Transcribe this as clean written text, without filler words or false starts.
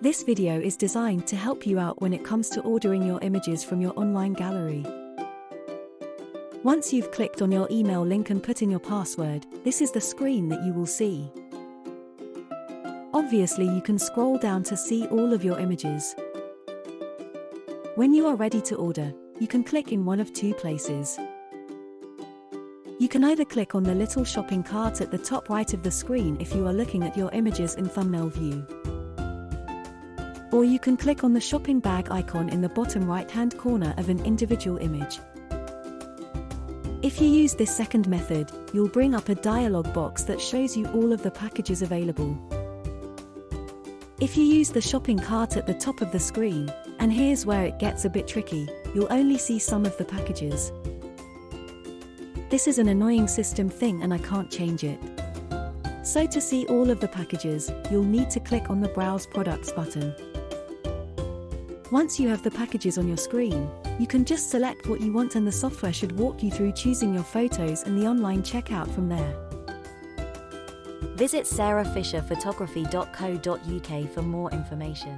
This video is designed to help you out when it comes to ordering your images from your online gallery. Once you've clicked on your email link and put in your password, this is the screen that you will see. Obviously, you can scroll down to see all of your images. When you are ready to order, you can click in one of two places. You can either click on the little shopping cart at the top right of the screen if you are looking at your images in thumbnail view. Or you can click on the shopping bag icon in the bottom right-hand corner of an individual image. If you use this second method, you'll bring up a dialog box that shows you all of the packages available. If you use the shopping cart at the top of the screen, and here's where it gets a bit tricky, you'll only see some of the packages. This is an annoying system thing and I can't change it. So to see all of the packages, you'll need to click on the Browse Products button. Once you have the packages on your screen, you can just select what you want and the software should walk you through choosing your photos and the online checkout from there. Visit sarahfisherphotography.co.uk for more information.